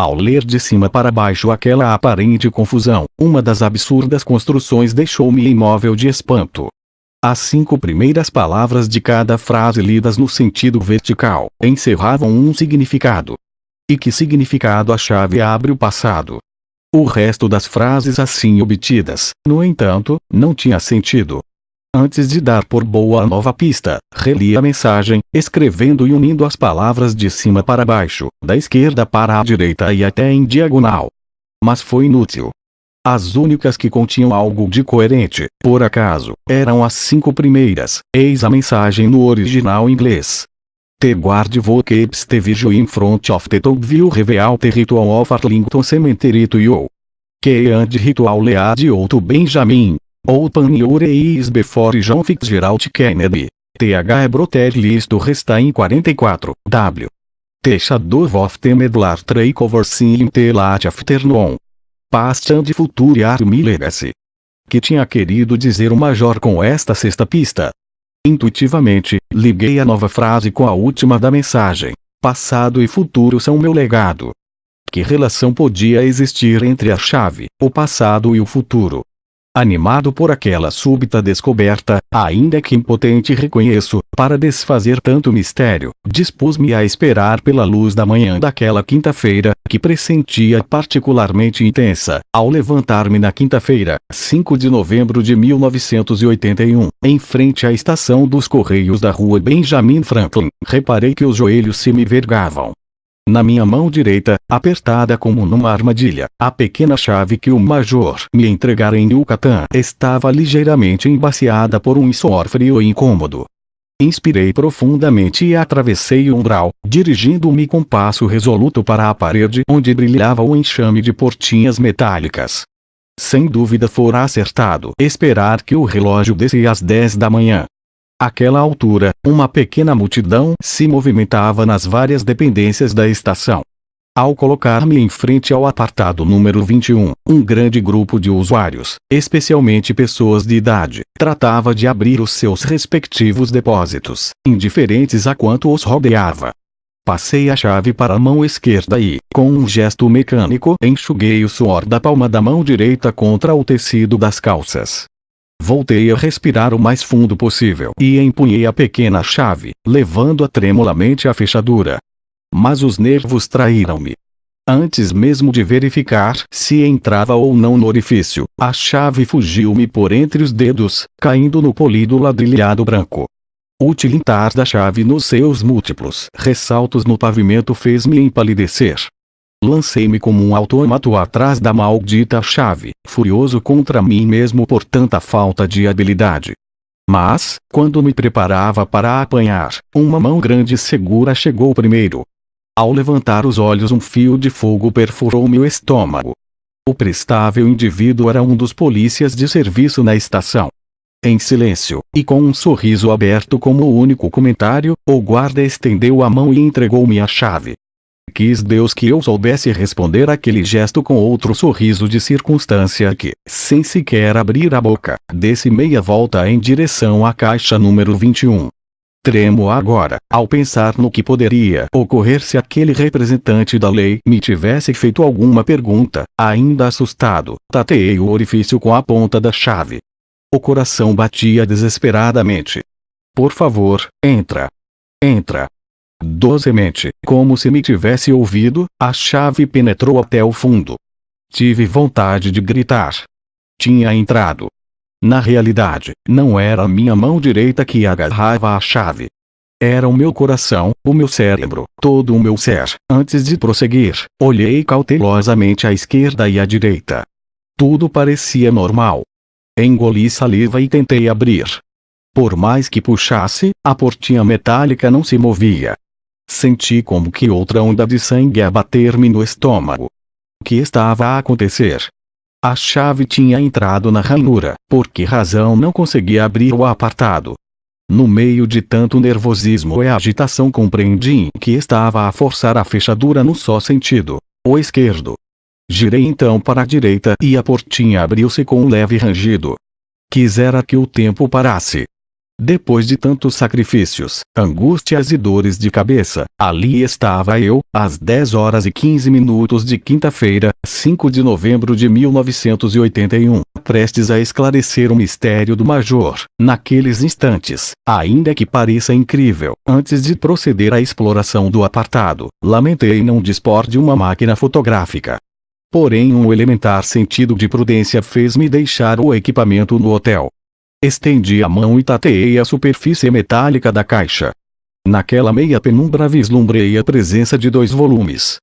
Ao ler de cima para baixo aquela aparente confusão, uma das absurdas construções deixou-me imóvel de espanto. As 5 primeiras palavras de cada frase lidas no sentido vertical encerravam um significado. E que significado a chave abre o passado? O resto das frases assim obtidas, no entanto, não tinha sentido. Antes de dar por boa a nova pista, reli a mensagem, escrevendo e unindo as palavras de cima para baixo, da esquerda para a direita e até em diagonal. Mas foi inútil. As únicas que continham algo de coerente, por acaso, eram as 5 primeiras. Eis a mensagem no original inglês. The guard who keeps the vigil in front of the tomb will reveal the ritual of Arlington Cemetery to you. Que and ritual lead out to Benjamin. Open your eyes before John Fitzgerald Kennedy. TH Broted List resta em 44. W. The shadow of the medlar tree covers in the late afternoon. Past and future are my legacy. Que tinha querido dizer o major com esta sexta pista? Intuitivamente, liguei a nova frase com a última da mensagem. Passado e futuro são meu legado. Que relação podia existir entre a chave, o passado e o futuro? Animado por aquela súbita descoberta, ainda que impotente reconheço, para desfazer tanto mistério, dispus-me a esperar pela luz da manhã daquela quinta-feira, que pressentia particularmente intensa. Ao levantar-me na quinta-feira, 5 de novembro de 1981, em frente à estação dos Correios da rua Benjamin Franklin, reparei que os joelhos se me vergavam. Na minha mão direita, apertada como numa armadilha, a pequena chave que o major me entregara em Yucatán estava ligeiramente embaciada por um suor frio e incômodo. Inspirei profundamente e atravessei o umbral, dirigindo-me com passo resoluto para a parede onde brilhava o enxame de portinhas metálicas. Sem dúvida fora acertado esperar que o relógio desse às 10 da manhã. Àquela altura, uma pequena multidão se movimentava nas várias dependências da estação. Ao colocar-me em frente ao apartado número 21, um grande grupo de usuários, especialmente pessoas de idade, tratava de abrir os seus respectivos depósitos, indiferentes a quanto os rodeava. Passei a chave para a mão esquerda e, com um gesto mecânico, enxuguei o suor da palma da mão direita contra o tecido das calças. Voltei a respirar o mais fundo possível e empunhei a pequena chave, levando-a tremulamente à fechadura. Mas os nervos traíram-me. Antes mesmo de verificar se entrava ou não no orifício, a chave fugiu-me por entre os dedos, caindo no polido ladrilhado branco. O tilintar da chave nos seus múltiplos ressaltos no pavimento fez-me empalidecer. Lancei-me como um autômato atrás da maldita chave, furioso contra mim mesmo por tanta falta de habilidade. Mas, quando me preparava para a apanhar, uma mão grande e segura chegou primeiro. Ao levantar os olhos, um fio de fogo perfurou meu estômago. O prestável indivíduo era um dos polícias de serviço na estação. Em silêncio, e com um sorriso aberto como único comentário, o guarda estendeu a mão e entregou-me a chave. Quis Deus que eu soubesse responder àquele gesto com outro sorriso de circunstância que, sem sequer abrir a boca, desse meia volta em direção à caixa número 21. Tremo agora, ao pensar no que poderia ocorrer se aquele representante da lei me tivesse feito alguma pergunta. Ainda assustado, tateei o orifício com a ponta da chave. O coração batia desesperadamente. Por favor, entra. Entra. Docemente, como se me tivesse ouvido, a chave penetrou até o fundo. Tive vontade de gritar. Tinha entrado. Na realidade, não era a minha mão direita que agarrava a chave. Era o meu coração, o meu cérebro, todo o meu ser. Antes de prosseguir, olhei cautelosamente à esquerda e à direita. Tudo parecia normal. Engoli saliva e tentei abrir. Por mais que puxasse, a portinha metálica não se movia. Senti como que outra onda de sangue a bater-me no estômago. O que estava a acontecer? A chave tinha entrado na ranura, por que razão não conseguia abrir o apartado? No meio de tanto nervosismo e agitação compreendi que estava a forçar a fechadura num só sentido, o esquerdo. Girei então para a direita e a portinha abriu-se com um leve rangido. Quisera que o tempo parasse. Depois de tantos sacrifícios, angústias e dores de cabeça, ali estava eu, às 10h15 de quinta-feira, 5 de novembro de 1981, prestes a esclarecer o mistério do Major. Naqueles instantes, ainda que pareça incrível, antes de proceder à exploração do apartado, lamentei não dispor de uma máquina fotográfica. Porém, um elementar sentido de prudência fez-me deixar o equipamento no hotel. Estendi a mão e tateei a superfície metálica da caixa. Naquela meia penumbra vislumbrei a presença de 2 volumes.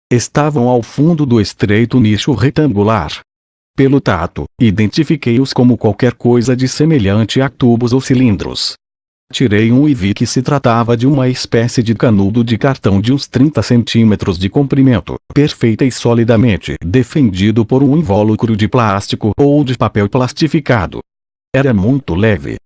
Estavam ao fundo do estreito nicho retangular. Pelo tato, identifiquei-os como qualquer coisa de semelhante a tubos ou cilindros. Tirei um e vi que se tratava de uma espécie de canudo de cartão de uns 30 centímetros de comprimento, perfeita e solidamente defendido por um invólucro de plástico ou de papel plastificado. Era muito leve.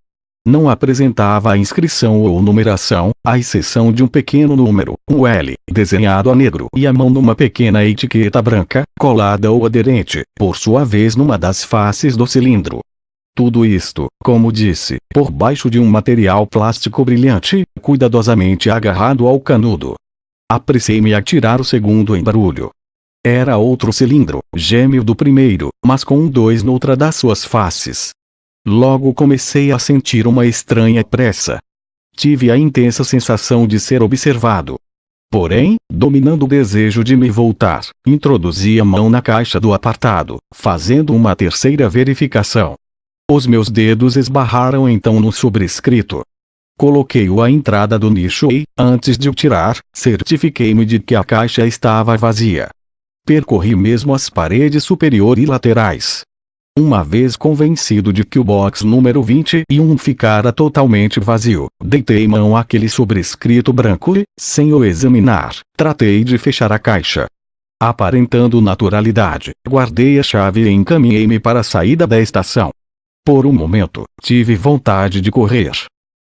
Não apresentava a inscrição ou numeração, à exceção de um pequeno número, um L, desenhado a negro e à mão numa pequena etiqueta branca, colada ou aderente, por sua vez numa das faces do cilindro. Tudo isto, como disse, por baixo de um material plástico brilhante, cuidadosamente agarrado ao canudo. Apressei-me a tirar o segundo embrulho. Era outro cilindro, gêmeo do primeiro, mas com um 2 noutra das suas faces. Logo comecei a sentir uma estranha pressa. Tive a intensa sensação de ser observado. Porém, dominando o desejo de me voltar, introduzi a mão na caixa do apartado, fazendo uma terceira verificação. Os meus dedos esbarraram então no sobrescrito. Coloquei-o à entrada do nicho e, antes de o tirar, certifiquei-me de que a caixa estava vazia. Percorri mesmo as paredes superior e laterais. Uma vez convencido de que o box número 21 ficara totalmente vazio, deitei mão àquele sobrescrito branco e, sem o examinar, tratei de fechar a caixa. Aparentando naturalidade, guardei a chave e encaminhei-me para a saída da estação. Por um momento, tive vontade de correr.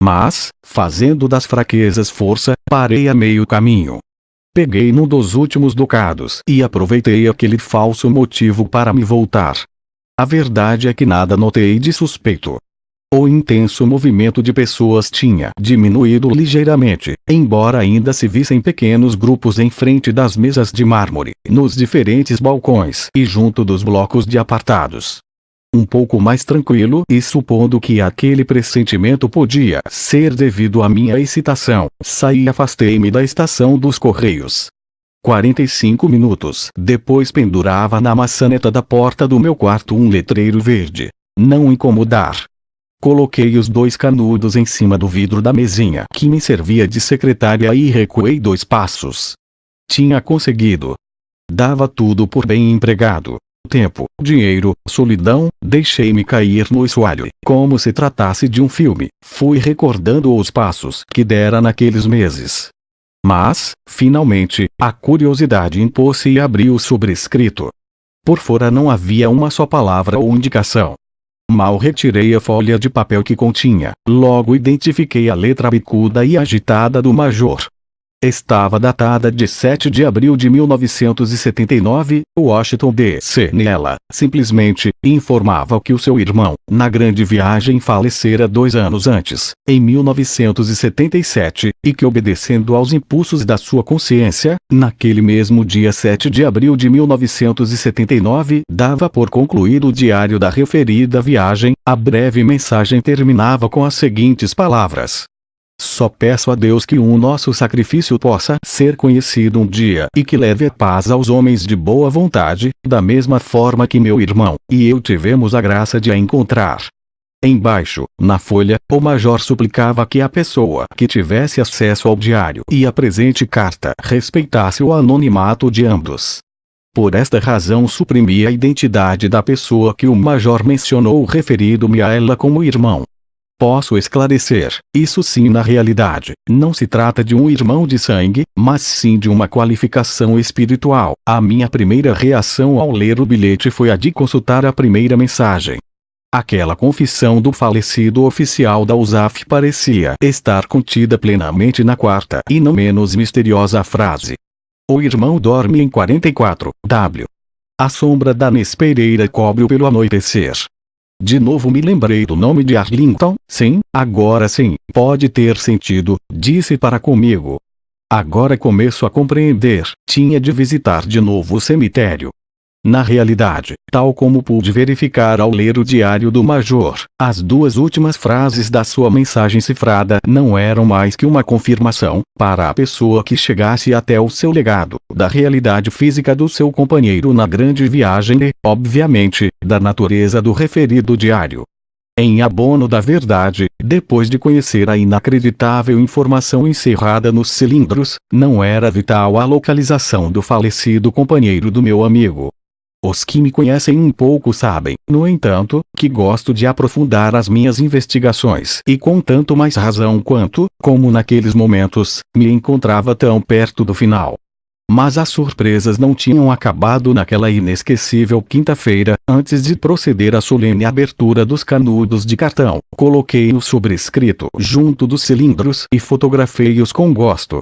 Mas, fazendo das fraquezas força, parei a meio caminho. Peguei num dos últimos ducados e aproveitei aquele falso motivo para me voltar. A verdade é que nada notei de suspeito. O intenso movimento de pessoas tinha diminuído ligeiramente, embora ainda se vissem pequenos grupos em frente das mesas de mármore, nos diferentes balcões e junto dos blocos de apartados. Um pouco mais tranquilo e supondo que aquele pressentimento podia ser devido à minha excitação, saí e afastei-me da estação dos Correios. 45 minutos depois pendurava na maçaneta da porta do meu quarto um letreiro verde: não incomodar. Coloquei os 2 canudos em cima do vidro da mesinha que me servia de secretária e recuei 2 passos. Tinha conseguido. Dava tudo por bem empregado. Tempo, dinheiro, solidão, deixei-me cair no assoalho, como se tratasse de um filme, fui recordando os passos que dera naqueles meses. Mas, finalmente, a curiosidade impôs-se e abri o sobrescrito. Por fora não havia uma só palavra ou indicação. Mal retirei a folha de papel que continha, logo identifiquei a letra bicuda e agitada do Major. Estava datada de 7 de abril de 1979, Washington D.C. Nela, simplesmente, informava que o seu irmão, na grande viagem falecera 2 anos antes, em 1977, e que obedecendo aos impulsos da sua consciência, naquele mesmo dia 7 de abril de 1979, dava por concluído o diário da referida viagem. A breve mensagem terminava com as seguintes palavras: só peço a Deus que o nosso sacrifício possa ser conhecido um dia e que leve a paz aos homens de boa vontade, da mesma forma que meu irmão e eu tivemos a graça de a encontrar. Embaixo, na folha, o major suplicava que a pessoa que tivesse acesso ao diário e à presente carta respeitasse o anonimato de ambos. Por esta razão suprimi a identidade da pessoa que o major mencionou referindo-me a ela como irmão. Posso esclarecer, isso sim na realidade, não se trata de um irmão de sangue, mas sim de uma qualificação espiritual. A minha primeira reação ao ler o bilhete foi a de consultar a primeira mensagem. Aquela confissão do falecido oficial da USAF parecia estar contida plenamente na quarta e não menos misteriosa frase: o irmão dorme em 44W. A sombra da Nes Pereira cobre-o pelo anoitecer. De novo me lembrei do nome de Arlington. Sim, agora sim, pode ter sentido, disse para comigo. Agora começo a compreender, tinha de visitar de novo o cemitério. Na realidade, tal como pude verificar ao ler o diário do Major, as duas últimas frases da sua mensagem cifrada não eram mais que uma confirmação, para a pessoa que chegasse até o seu legado, da realidade física do seu companheiro na grande viagem e, obviamente, da natureza do referido diário. Em abono da verdade, depois de conhecer a inacreditável informação encerrada nos cilindros, não era vital a localização do falecido companheiro do meu amigo. Os que me conhecem um pouco sabem, no entanto, que gosto de aprofundar as minhas investigações e com tanto mais razão quanto, como naqueles momentos, me encontrava tão perto do final. Mas as surpresas não tinham acabado naquela inesquecível quinta-feira. Antes de proceder à solene abertura dos canudos de cartão, coloquei o sobrescrito junto dos cilindros e fotografei-os com gosto.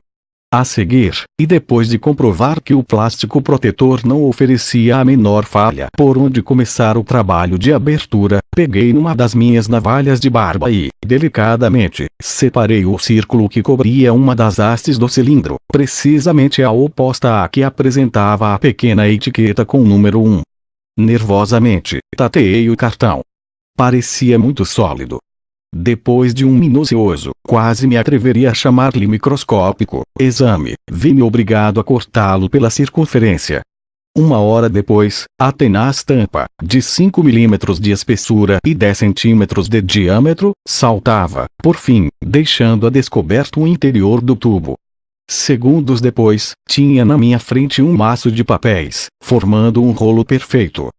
A seguir, e depois de comprovar que o plástico protetor não oferecia a menor falha por onde começar o trabalho de abertura, peguei numa das minhas navalhas de barba e, delicadamente, separei o círculo que cobria uma das hastes do cilindro, precisamente a oposta à que apresentava a pequena etiqueta com o número 1. Nervosamente, tateei o cartão. Parecia muito sólido. Depois de um minucioso, quase me atreveria a chamar-lhe microscópico, exame, vi-me obrigado a cortá-lo pela circunferência. Uma hora depois, a tenaz tampa, de 5 milímetros de espessura e 10 centímetros de diâmetro, saltava, por fim, deixando a descoberto o interior do tubo. Segundos depois, tinha na minha frente um maço de papéis, formando um rolo perfeito.